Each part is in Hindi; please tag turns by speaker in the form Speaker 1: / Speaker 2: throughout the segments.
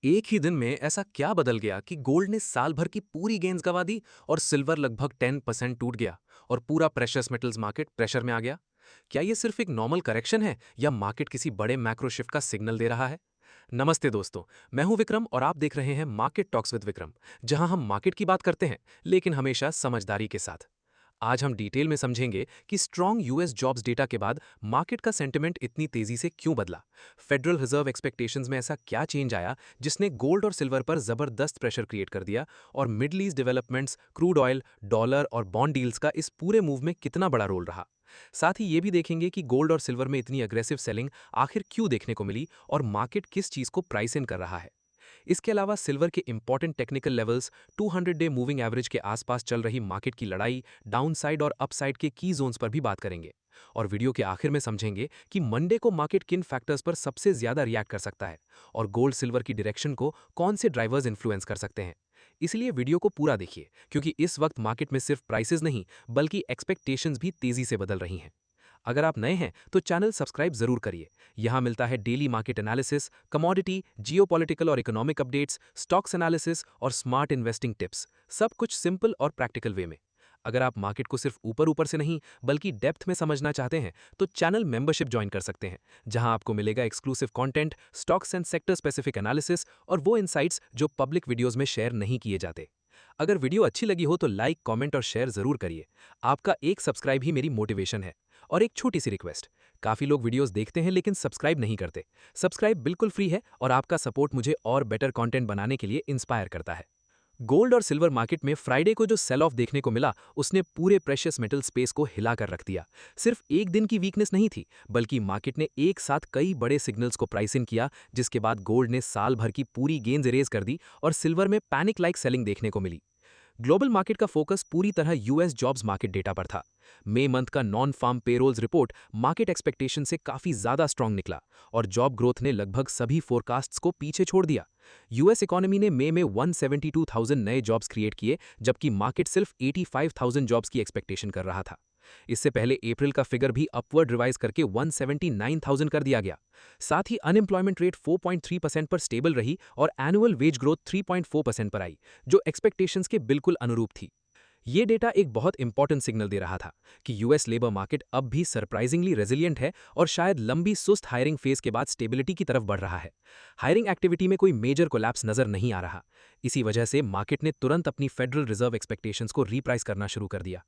Speaker 1: एक ही दिन में ऐसा क्या बदल गया कि गोल्ड ने साल भर की पूरी गेंस गंवा दी और सिल्वर लगभग 10% टूट गया और पूरा प्रेशियस मेटल्स मार्केट प्रेशर में आ गया? क्या ये सिर्फ एक नॉर्मल करेक्शन है या मार्केट किसी बड़े मैक्रो शिफ्ट का सिग्नल दे रहा है? नमस्ते दोस्तों, मैं हूं विक्रम और आप देख रहे हैं मार्केट टॉक्स विद विक्रम, जहां हम मार्केट की बात करते हैं लेकिन हमेशा समझदारी के साथ। आज हम डिटेल में समझेंगे कि स्ट्रॉन्ग यूएस जॉब्स डेटा के बाद मार्केट का सेंटिमेंट इतनी तेजी से क्यों बदला, फेडरल रिजर्व एक्सपेक्टेशंस में ऐसा क्या चेंज आया जिसने गोल्ड और सिल्वर पर जबरदस्त प्रेशर क्रिएट कर दिया, और middle east developments, crude oil, dollar और बॉन्ड डील्स का इस पूरे मूव में कितना बड़ा रोल रहा। साथ ही ये भी देखेंगे कि गोल्ड और सिल्वर में इतनी अग्रेसिव सेलिंग आखिर क्यों देखने को मिली और मार्केट किस चीज को प्राइस इन कर रहा है। इसके अलावा सिल्वर के important technical levels, 200 day moving average के आसपास चल रही मार्केट की लड़ाई, डाउनसाइड और अपसाइड के की जोन्स पर भी बात करेंगे। और वीडियो के आखिर में समझेंगे कि मंडे को मार्केट किन फैक्टर्स पर सबसे ज्यादा रिएक्ट कर सकता है और गोल्ड सिल्वर की डायरेक्शन को कौन से ड्राइवर्स इन्फ्लुएंस कर सकते हैं। इसलिए वीडियो को पूरा देखिए, क्योंकि इस वक्त मार्केट में सिर्फ प्राइसेस नहीं बल्कि एक्सपेक्टेशंस भी तेजी से बदल रही हैं। अगर आप नए हैं तो चैनल सब्सक्राइब जरूर करिए। यहां मिलता है daily market analysis, commodity, geopolitical और इकोनॉमिक अपडेट्स, स्टॉक्स एनालिसिस और स्मार्ट इन्वेस्टिंग टिप्स, सब कुछ सिंपल और प्रैक्टिकल वे में। अगर आप मार्केट को सिर्फ ऊपर ऊपर से नहीं बल्कि डेप्थ में समझना चाहते हैं तो चैनल मेंबरशिप ज्वाइन कर सकते हैं, जहां आपको मिलेगा exclusive content, stocks and sector specific analysis और वो इनसाइट्स जो पब्लिक वीडियोस में शेयर नहीं किए जाते। अगर वीडियो अच्छी लगी हो तो लाइक, कमेंट और शेयर जरूर करिए। आपका एक सब्सक्राइब ही मेरी मोटिवेशन है। और एक छोटी सी रिक्वेस्ट, काफी लोग वीडियोस देखते हैं लेकिन सब्सक्राइब नहीं करते। सब्सक्राइब बिल्कुल फ्री है और आपका सपोर्ट मुझे और बेटर कंटेंट बनाने के लिए इंस्पायर करता है। गोल्ड और सिल्वर मार्केट में फ्राइडे को जो सेल ऑफ देखने को मिला उसने पूरे प्रेशियस मेटल स्पेस को हिलाकर रख दिया। सिर्फ एक दिन की वीकनेस नहीं थी, बल्कि मार्केट ने एक साथ कई बड़े सिग्नल्स को प्राइस इन किया, जिसके बाद गोल्ड ने साल भर की पूरी गेंस इरेज कर दी और सिल्वर में पैनिक लाइक सेलिंग देखने को मिली। ग्लोबल मार्केट का फोकस पूरी तरह यूएस जॉब्स मार्केट डेटा पर था। मई मंथ का non farm payrolls report market expectation से काफी ज्यादा स्ट्रांग निकला और जॉब ग्रोथ ने लगभग सभी फोरकास्ट्स को पीछे छोड़ दिया। यूएस इकोनॉमी ने मई में 172,000 नए जॉब्स क्रिएट किए, जबकि मार्केट सिर्फ 85,000 जॉब्स की एक्सपेक्टेशन कर रहा था। इससे पहले अप्रैल का फिगर भी अपवर्ड रिवाइज करके 179,000 कर दिया गया। साथ ही अनएम्प्लॉयमेंट रेट 4.3% पर स्टेबल रही और एनुअल वेज ग्रोथ 3.4% पर आई, जो एक्सपेक्टेशंस के बिल्कुल अनुरूप थी। ये डेटा एक बहुत इंपॉर्टेंट सिग्नल दे रहा था कि यूएस लेबर मार्केट अब भी सरप्राइजिंगली रेजिलिएंट है और शायद लंबी सुस्त हायरिंग फेज के बाद स्टेबिलिटी की तरफ बढ़ रहा है। हायरिंग एक्टिविटी में कोई मेजर कोलैप्स नजर नहीं आ रहा। इसी वजह से मार्केट ने तुरंत अपनी फेडरल रिजर्व एक्सपेक्टेशंस को रीप्राइस करना शुरू कर दिया।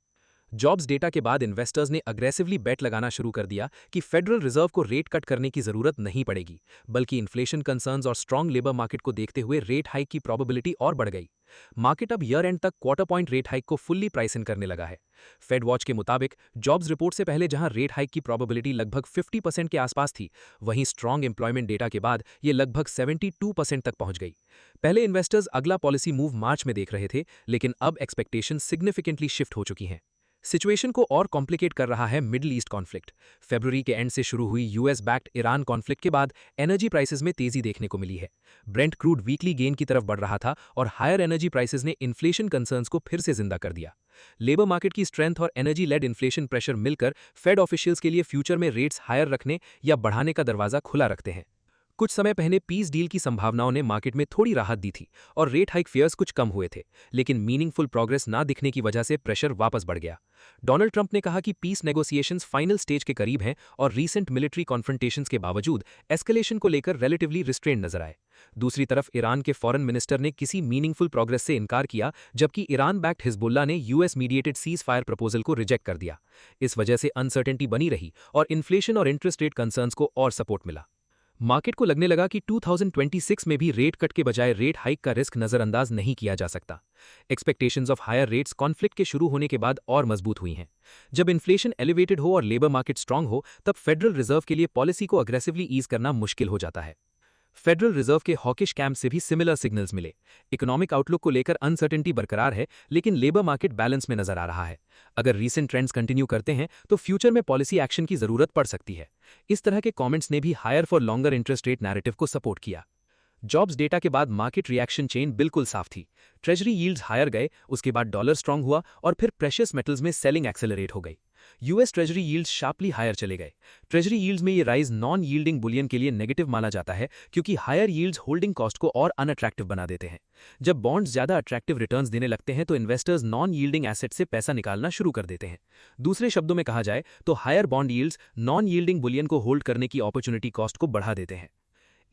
Speaker 1: जॉब्स डेटा के बाद इन्वेस्टर्स ने अग्रेसिवली बेट लगाना शुरू कर दिया कि फेडरल रिजर्व को रेट कट करने की जरूरत नहीं पड़ेगी, बल्कि इन्फ्लेशन कंसर्न्स और स्ट्रांग लेबर मार्केट को देखते हुए रेट हाइक की प्रोबेबिलिटी और बढ़ गई। मार्केट अब ईयर एंड तक क्वार्टर पॉइंट रेट हाइक को फुल्ली प्राइस इन करने लगा है। फेड वॉच के मुताबिक जॉब्स रिपोर्ट से पहले जहां रेट हाइक की प्रोबेबिलिटी लगभग 50% के आसपास थी, वहीं स्ट्रांग एम्प्लॉयमेंट डेटा के बाद ये लगभग 72% तक पहुंच गई। पहले इन्वेस्टर्स अगला पॉलिसी मूव मार्च में देख रहे थे, लेकिन अब एक्सपेक्टेशन सिग्निफिकेंटली शिफ्ट हो चुकी हैं। सिचुएशन को और कॉम्प्लिकेट कर रहा है मिडिल ईस्ट कॉन्फ्लिक्ट। फरवरी के एंड से शुरू हुई यूएस बैक्ड ईरान कॉन्फ्लिक्ट के बाद एनर्जी प्राइसेस में तेजी देखने को मिली है। ब्रेंट क्रूड वीकली गेन की तरफ बढ़ रहा था और हायर एनर्जी प्राइसेस ने इन्फ्लेशन कंसर्न्स को फिर से जिंदा कर दिया। लेबर मार्केट की स्ट्रेंथ और एनर्जी लेड इन्फ्लेशन प्रेशर मिलकर फेड ऑफिशियल्स के लिए फ्यूचर में रेट्स हायर रखने या बढ़ाने का दरवाजा खुला रखते हैं। कुछ समय पहले पीस डील की संभावनाओं ने मार्केट में थोड़ी राहत दी थी और रेट हाइक फेयर्स कुछ कम हुए थे, लेकिन मीनिंगफुल प्रोग्रेस ना दिखने की वजह से प्रेशर वापस बढ़ गया। डोनाल्ड ट्रंप ने कहा कि पीस नेगोशिएशंस फाइनल स्टेज के करीब हैं और रीसेंट मिलिट्री कॉन्फ्रंटेशंस के बावजूद एस्केलेशन को लेकर रिलेटिवली रिस्ट्रेंड नजर आए। दूसरी तरफ ईरान के फॉरेन मिनिस्टर ने किसी मीनिंगफुल प्रोग्रेस से इनकार किया, जबकि ईरान बैक्ड हिजबुल्लाह ने US mediated cease fire proposal को रिजेक्ट कर दिया। इस वजह से अनसर्टेनिटी बनी रही और इन्फ्लेशन और इंटरेस्ट रेट कंसर्न्स को और सपोर्ट मिला। मार्केट को लगने लगा कि 2026 में भी रेट कट के बजाय रेट हाइक का रिस्क नजरअंदाज नहीं किया जा सकता। Expectations of higher rates conflict के शुरू होने के बाद और मजबूत हुई हैं। जब इन्फ्लेशन एलिवेटेड हो और लेबर मार्केट स्ट्रांग हो, तब फेडरल रिजर्व के लिए पॉलिसी को अग्रेसिवली ईज करना मुश्किल हो जाता है। फेडरल रिजर्व के हॉकिश कैंप से भी सिमिलर सिग्नल्स मिले। इकोनॉमिक आउटलुक को लेकर अनसर्टेनिटी बरकरार है, लेकिन लेबर मार्केट बैलेंस में नजर आ रहा है। अगर रीसेंट ट्रेंड्स कंटिन्यू करते हैं तो फ्यूचर में पॉलिसी एक्शन की जरूरत पड़ सकती है। इस तरह के कमेंट्स ने भी higher for longer interest rate narrative को सपोर्ट किया। जॉब्स डेटा के बाद मार्केट रिएक्शन चेन बिल्कुल साफ थी। ट्रेजरी यील्ड्स हायर गए, उसके बाद डॉलर स्ट्रांग हुआ और फिर प्रेशियस मेटल्स में सेलिंग एक्सेलरेट हो गई।
Speaker 2: US treasury yields sharply higher चले गए। ट्रेजरी यील्ड्स में ये राइज नॉन यील्डिंग बुलियन के लिए नेगेटिव माना जाता है क्योंकि हायर यील्ड्स होल्डिंग कॉस्ट को और अनअट्रैक्टिव बना देते हैं। जब बॉन्ड्स ज्यादा अट्रैक्टिव रिटर्न्स देने लगते हैं तो इन्वेस्टर्स नॉन यील्डिंग एसेट से पैसा निकालना शुरू कर देते हैं। दूसरे शब्दों में कहा जाए तो higher bond yields non yielding bullion को होल्ड करने की अपॉर्चुनिटी कॉस्ट को बढ़ा देते हैं।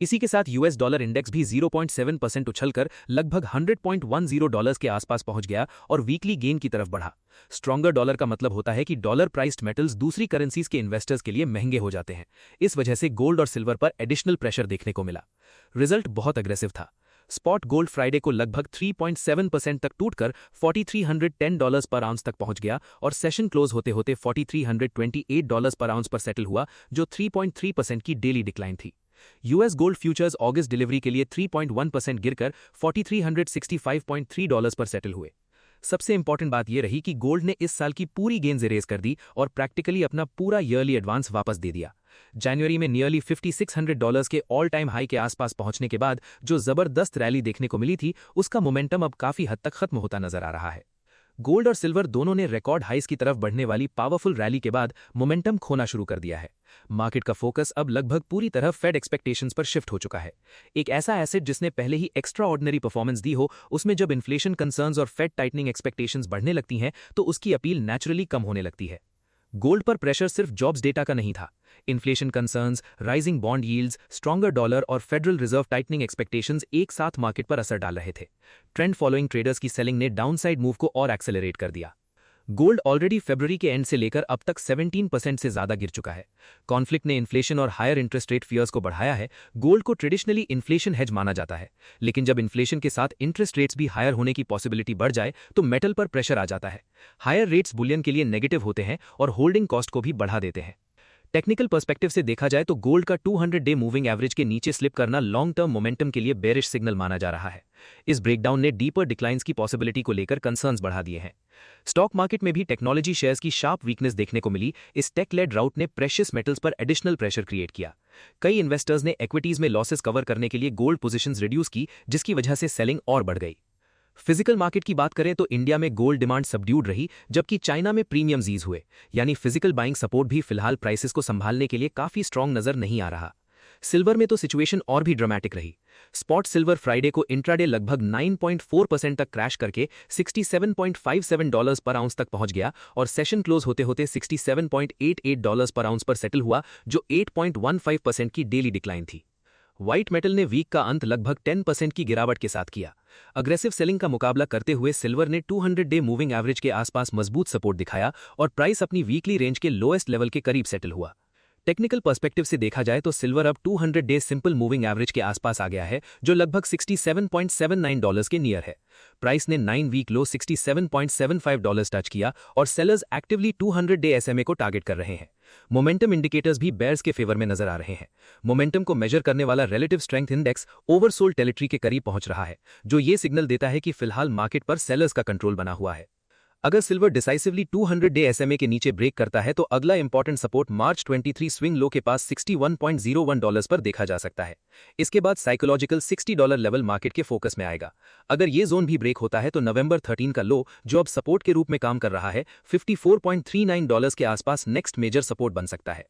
Speaker 2: इसी के साथ यूएस डॉलर इंडेक्स भी 0.7% उछलकर लगभग $100.10 के आसपास पहुंच गया और वीकली गेन की तरफ बढ़ा। स्ट्रॉन्गर डॉलर का मतलब होता है कि डॉलर प्राइस्ड मेटल्स दूसरी करेंसीज के इन्वेस्टर्स के लिए महंगे हो जाते हैं। इस वजह से गोल्ड और सिल्वर पर एडिशनल प्रेशर देखने को मिला। रिजल्ट बहुत अग्रेसिव था। स्पॉट गोल्ड फ्राइडे को लगभग 3.7% तक टूटकर $4,310 पर आउंस तक पहुंच गया और सेशन क्लोज होते होते $4,328 पर आउंस पर सेटल हुआ, जो 3.3% की डेली डिक्लाइन थी। यूएस गोल्ड फ्यूचर्स अगस्त डिलीवरी के लिए 3.1% गिरकर $4,365.3 पर सेटल हुए। सबसे इंपॉर्टेंट बात यह रही कि गोल्ड ने इस साल की पूरी गेन्स इरेज कर दी और प्रैक्टिकली अपना पूरा ईयरली एडवांस वापस दे दिया। जनवरी में नियरली $5,600 के ऑल टाइम हाई के आसपास पहुंचने के बाद जो जबरदस्त रैली देखने को मिली थी, उसका मोमेंटम अब काफी हद तक खत्म होता नजर आ रहा है। गोल्ड और सिल्वर दोनों ने रिकॉर्ड हाइस की तरफ बढ़ने वाली पावरफुल रैली के बाद मोमेंटम खोना शुरू कर दिया है। मार्केट का फोकस अब लगभग पूरी तरह फेड एक्सपेक्टेशंस पर शिफ्ट हो चुका है। एक ऐसा एसेट जिसने पहले ही एक्स्ट्रा ऑर्डिनरी परफॉर्मेंस दी हो, उसमें जब इन्फ्लेशन कंसर्न्स और फेड टाइटनिंग एक्सपेक्टेशंस बढ़ने लगती हैं तो उसकी अपील नेचुरली कम होने लगती है। गोल्ड पर प्रेशर सिर्फ जॉब्स डेटा का नहीं था। Inflation concerns, rising bond yields, stronger dollar और फेडरल रिजर्व टाइटनिंग एक्सपेक्टेशंस एक साथ मार्केट पर असर डाल रहे थे। ट्रेंड फॉलोइंग ट्रेडर्स की सेलिंग ने डाउनसाइड मूव को और एक्सेलरेट कर दिया। गोल्ड ऑलरेडी फरवरी के एंड से लेकर अब तक 17% से ज्यादा गिर चुका है। कॉन्फ्लिक्ट ने इन्फ्लेशन और हायर इंटरेस्ट रेट फियर्स को बढ़ाया है। गोल्ड को ट्रेडिशनली इन्फ्लेशन हेज माना जाता है, लेकिन जब इन्फ्लेशन के साथ इंटरेस्ट रेट्स भी हायर होने की पॉसिबिलिटी बढ़ जाए तो मेटल पर प्रेशर आ जाता है। हायर रेट्स बुलियन के लिए नेगेटिव होते हैं और होल्डिंग कॉस्ट को भी बढ़ा देते हैं। टेक्निकल पर्सपेक्टिव से देखा जाए तो गोल्ड का 200 डे मूविंग एवरेज के नीचे स्लिप करना लॉन्ग टर्म मोमेंटम के लिए बेरिश सिग्नल माना जा रहा है। इस ब्रेकडाउन ने डीपर डिक्लाइंस की पॉसिबिलिटी को लेकर कंसर्न्स बढ़ा दिए हैं। स्टॉक मार्केट में भी टेक्नोलॉजी शेयर्स की शार्प वीकनेस देखने को मिली। इस टेक लेड राउट ने प्रेशियस मेटल्स पर एडिशनल प्रेशर क्रिएट किया। कई इन्वेस्टर्स ने इक्विटीज में लॉसेस कवर करने के लिए गोल्ड पोजीशंस रिड्यूस की, जिसकी वजह से सेलिंग और बढ़ गई। फिजिकल मार्केट की बात करें तो इंडिया में गोल्ड डिमांड सबड्यूड रही, जबकि चाइना में प्रीमियम ईज हुए, यानी फिजिकल बाइंग सपोर्ट भी फिलहाल प्राइसेस को संभालने के लिए काफी स्ट्रांग नजर नहीं आ रहा। सिल्वर में तो सिचुएशन और भी ड्रामेटिक रही। स्पॉट सिल्वर फ्राइडे को इंट्राडे लगभग 9.4% तक क्रैश करके $67.57 पर आउंस तक पहुंच गया और सेशन क्लोज होते होते $67.88 पर आउंस पर सेटल हुआ, जो 8.15% की डेली डिक्लाइन थी। व्हाइट मेटल ने वीक का अंत लगभग 10% की गिरावट के साथ किया। अग्रेसिव सेलिंग का मुकाबला करते हुए सिल्वर ने 200 डे मूविंग एवरेज के आसपास मजबूत सपोर्ट दिखाया और प्राइस अपनी वीकली रेंज के लोएस्ट लेवल के करीब सेटल हुआ। टेक्निकल पर्सपेक्टिव से देखा जाए तो सिल्वर अब 200 डे सिंपल मूविंग एवरेज के आसपास आ गया है, जो लगभग $67.79 के नियर है। प्राइस ने 9 वीक लो $67.75 टच किया और सेलर्स एक्टिवली 200 डे एसएमए को टारगेट कर रहे हैं। मोमेंटम इंडिकेटर्स भी बेयर्स के फेवर में नजर आ रहे हैं। मोमेंटम को मेजर करने वाला relative strength index oversold territory के करीब पहुंच रहा है, जो ये सिग्नल देता है कि फिलहाल मार्केट पर सेलर्स का कंट्रोल बना हुआ है। अगर सिल्वर डिसाइसिवली 200 डे एसएमए के नीचे ब्रेक करता है तो अगला इंपॉर्टेंट सपोर्ट मार्च 23 स्विंग लो के पास $61.01 पर देखा जा सकता है। इसके बाद साइकोलॉजिकल $60 लेवल मार्केट के फोकस में आएगा। अगर ये जोन भी ब्रेक होता है तो नवंबर 13 का लो, जो अब सपोर्ट के रूप में काम कर रहा है, $54.39 के आसपास नेक्स्ट मेजर सपोर्ट बन सकता है।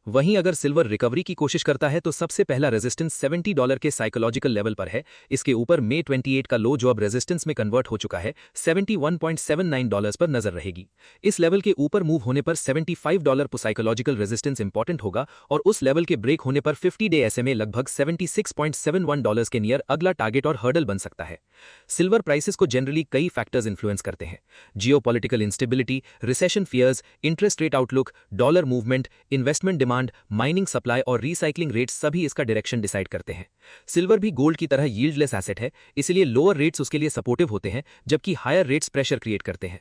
Speaker 2: वहीं अगर सिल्वर रिकवरी की कोशिश करता है तो सबसे पहला रेजिस्टेंस $70 के साइकोलॉजिकल लेवल पर है। इसके ऊपर मई 28 का लो, जो अब रेजिस्टेंस में कन्वर्ट हो चुका है, $71.79 पर नजर रहेगी। इस लेवल के ऊपर मूव होने पर $75 पर साइकोलॉजिकल रेजिस्टेंस इंपॉर्टेंट होगा और उस लेवल के ब्रेक होने पर 50 डे एसएमए लगभग $76.71 के नियर अगला टारगेट और हर्डल बन सकता है। सिल्वर प्राइसेस को जनरली कई फैक्टर्स इन्फ्लुएंस करते हैं। Geopolitical instability, recession fears, interest rate outlook, dollar movement, investment demand, mining supply और रिसाइकलिंग रेट्स सभी इसका डायरेक्शन डिसाइड करते हैं। सिल्वर भी गोल्ड की तरह यील्डलेस एसेट है, इसलिए लोअर रेट्स उसके लिए सपोर्टिव होते हैं, जबकि हायर रेट्स प्रेशर क्रिएट करते हैं।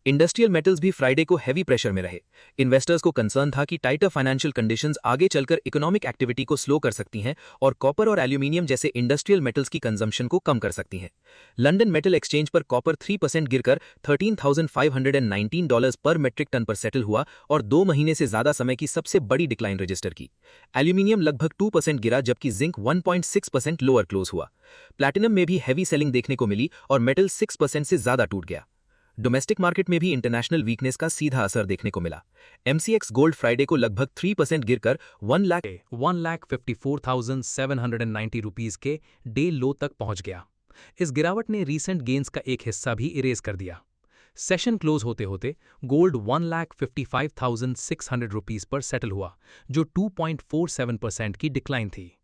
Speaker 2: इंडस्ट्रियल मेटल्स भी फ्राइडे को हैवी प्रेशर में रहे। इन्वेस्टर्स को कंसर्न था कि टाइटर फाइनेंशियल कंडीशंस आगे चलकर इकोनॉमिक एक्टिविटी को स्लो कर सकती हैं और कॉपर और एल्यूमिनियम जैसे इंडस्ट्रियल मेटल्स की कंजम्पशन को कम कर सकती हैं। लंदन मेटल एक्सचेंज पर कॉपर 3% गिरकर $13,519 पर मेट्रिक टन पर सेटल हुआ और 2 महीने से ज्यादा समय की सबसे बड़ी डिक्लाइन रजिस्टर की। एल्यूमिनियम लगभग 2% गिरा, जबकि जिंक 1.6% लोअर क्लोज हुआ। प्लैटिनम में भी हैवी सेलिंग देखने को मिली और मेटल 6% से ज्यादा टूट गया। डोमेस्टिक मार्केट में भी इंटरनेशनल वीकनेस का सीधा असर देखने को मिला। एमसीएक्स गोल्ड फ्राइडे को लगभग 3% गिरकर
Speaker 1: 1,54,790 रुपीस के डे लो तक पहुंच गया। इस गिरावट ने रीसेंट गेन्स का एक हिस्सा भी इरेज कर दिया। सेशन क्लोज होते होते गोल्ड 1,55,600 रुपीस पर सेटल हुआ, जो 2.47% की डिक्लाइन थी।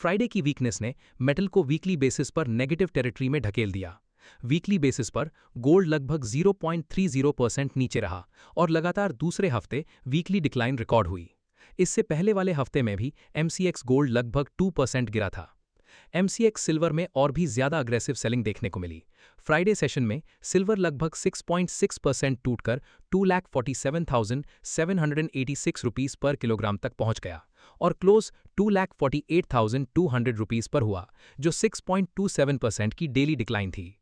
Speaker 1: फ्राइडे की वीकनेस ने मेटल को वीकली बेसिस पर नेगेटिव टेरिटरी में ढकेल दिया। वीकली बेसिस पर गोल्ड लगभग 0.30% नीचे रहा और लगातार दूसरे हफ्ते वीकली डिक्लाइन रिकॉर्ड हुई। इससे पहले वाले हफ्ते में भी एमसीएक्स गोल्ड लगभग 2% गिरा था। एमसीएक्स सिल्वर में और भी ज्यादा अग्रेसिव सेलिंग देखने को मिली। फ्राइडे सेशन में सिल्वर लगभग 6.6% टूटकर 2,47,786 रुपीस पर किलोग्राम तक पहुंच गया और क्लोज 2,48,200 रुपीस पर हुआ, जो 6.27% की डेली डिक्लाइन थी।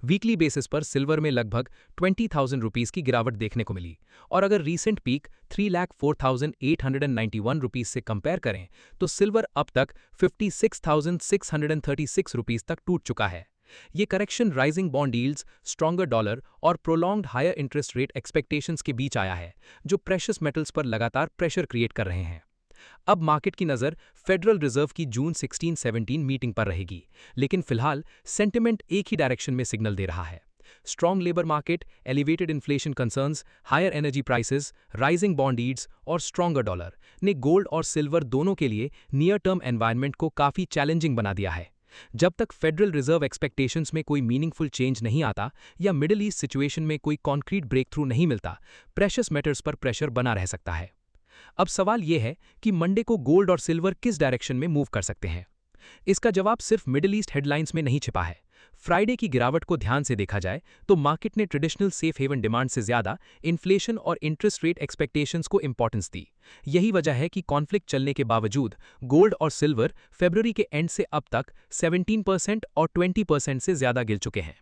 Speaker 1: वीकली बेसिस पर सिल्वर में लगभग 20,000 रुपीस की गिरावट देखने को मिली और अगर रीसेंट पीक 3,04,891 रुपीस से कंपेयर करें तो सिल्वर अब तक 56,636 रुपीस तक टूट चुका है। ये correction rising bond yields, stronger dollar और prolonged higher interest rate expectations के बीच आया है, जो प्रेशियस मेटल्स पर लगातार प्रेशर क्रिएट कर रहे हैं। अब मार्केट की नज़र फेडरल रिजर्व की जून 16-17 मीटिंग पर रहेगी, लेकिन फिलहाल सेंटिमेंट एक ही डायरेक्शन में सिग्नल दे रहा है। Strong labour market, elevated inflation concerns, higher energy prices, rising bond yields और स्ट्रॉन्गर डॉलर ने गोल्ड और सिल्वर दोनों के लिए नियर टर्म एनवायरनमेंट को काफ़ी चैलेंजिंग बना दिया है। जब तक फेडरल रिजर्व एक्सपेक्टेशंस में कोई मीनिंगफुल चेंज नहीं आता या मिडिल ईस्ट सिचुएशन में कोई कॉन्क्रीट ब्रेक थ्रू नहीं मिलता, प्रेशियस मेटल्स पर प्रेशर बना रह सकता है। अब सवाल यह है कि मंडे को गोल्ड और सिल्वर किस डायरेक्शन में मूव कर सकते हैं। इसका जवाब सिर्फ मिडिल ईस्ट हेडलाइंस में नहीं छिपा है। फ्राइडे की गिरावट को ध्यान से देखा जाए तो मार्केट ने ट्रेडिशनल सेफ हेवन डिमांड से ज्यादा इन्फ्लेशन और इंटरेस्ट रेट एक्सपेक्टेशंस को इंपॉर्टेंस दी। यही वजह है कि कॉन्फ्लिक्ट चलने के बावजूद गोल्ड और सिल्वर फरवरी के एंड से अब तक 17% और 20% से ज्यादा गिर चुके हैं।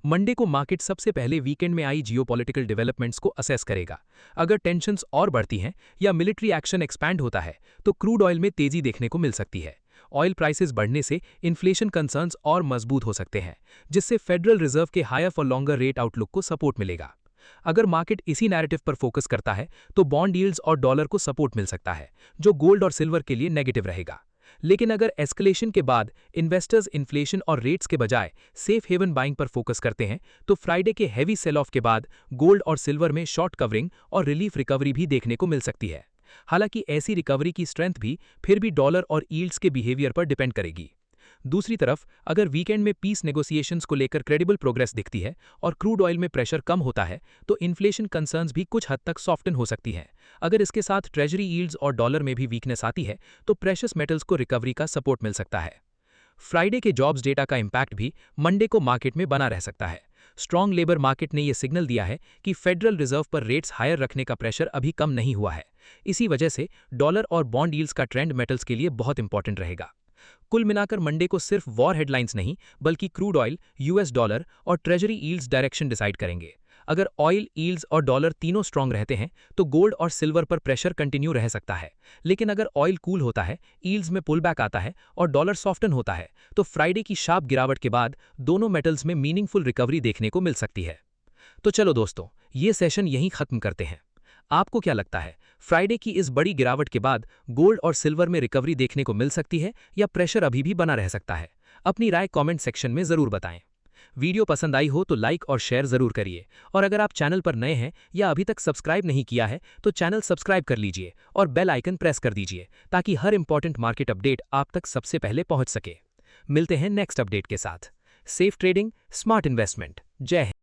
Speaker 1: मंडे को मार्केट सबसे पहले वीकेंड में आई जियोपॉलिटिकल डेवलपमेंट्स को असेस करेगा। अगर टेंशन्स और बढ़ती हैं या मिलिट्री एक्शन एक्सपैंड होता है तो क्रूड ऑयल में तेजी देखने को मिल सकती है। ऑयल प्राइसेस बढ़ने से इन्फ्लेशन कंसर्न्स और मजबूत हो सकते हैं, जिससे फेडरल रिजर्व के higher for longer rate outlook को सपोर्ट मिलेगा। अगर मार्केट इसी नैरेटिव पर फोकस करता है तो बॉन्ड यील्ड्स और डॉलर को सपोर्ट मिल सकता है, जो गोल्ड और सिल्वर के लिए नेगेटिव रहेगा। लेकिन अगर एस्केलेशन के बाद इन्वेस्टर्स इन्फ्लेशन और रेट्स के बजाय सेफ हेवन बाइंग पर फोकस करते हैं तो फ्राइडे के हैवी सेल ऑफ के बाद गोल्ड और सिल्वर में शॉर्ट कवरिंग और रिलीफ रिकवरी भी देखने को मिल सकती है। हालांकि ऐसी रिकवरी की स्ट्रेंथ भी फिर भी डॉलर और यील्ड्स के बिहेवियर पर डिपेंड करेगी। दूसरी तरफ अगर वीकेंड में पीस नेगोशिएशंस को लेकर क्रेडिबल प्रोग्रेस दिखती है और क्रूड ऑयल में प्रेशर कम होता है तो इन्फ्लेशन कंसर्न्स भी कुछ हद तक सॉफ्टन हो सकती हैं। अगर इसके साथ ट्रेजरी यील्ड्स और डॉलर में भी वीकनेस आती है तो प्रेशियस मेटल्स को रिकवरी का सपोर्ट मिल सकता है। फ्राइडे के जॉब्स डेटा का इंपैक्ट भी मंडे को मार्केट में बना रह सकता है। स्ट्रॉन्ग लेबर मार्केट ने यह सिग्नल दिया है कि फेडरल रिजर्व पर रेट्स हायर रखने का प्रेशर अभी कम नहीं हुआ है। इसी वजह से डॉलर और बॉन्ड यील्ड्स का ट्रेंड मेटल्स के लिए बहुत इंपॉर्टेंट रहेगा। कुल मिलाकर मंडे को सिर्फ वॉर हेडलाइंस नहीं बल्कि क्रूड ऑयल, यूएस डॉलर और ट्रेजरी यील्ड्स डायरेक्शन डिसाइड करेंगे। अगर ऑयल, यील्ड्स और डॉलर तीनों स्ट्रांग रहते हैं तो गोल्ड और सिल्वर पर प्रेशर कंटिन्यू रह सकता है। लेकिन अगर ऑयल कूल होता है, यील्ड्स में पुल बैक आता है और डॉलर सॉफ्टन होता है तो फ्राइडे की शार्प गिरावट के बाद दोनों मेटल्स में मीनिंगफुल रिकवरी देखने को मिल सकती है। तो चलो दोस्तों, ये सेशन यहीं खत्म करते हैं। आपको क्या लगता है, फ्राइडे की इस बड़ी गिरावट के बाद गोल्ड और सिल्वर में रिकवरी देखने को मिल सकती है या प्रेशर अभी भी बना रह सकता है? अपनी राय कमेंट सेक्शन में जरूर बताएं। वीडियो पसंद आई हो तो लाइक और शेयर जरूर करिए और अगर आप चैनल पर नए हैं या अभी तक सब्सक्राइब नहीं किया है तो चैनल सब्सक्राइब कर लीजिए और बेल आइकन प्रेस कर दीजिए ताकि हर इंपॉर्टेंट मार्केट अपडेट आप तक सबसे पहले पहुंच सके। मिलते हैं नेक्स्ट अपडेट के साथ। Safe trading, smart investment. जय हिंद।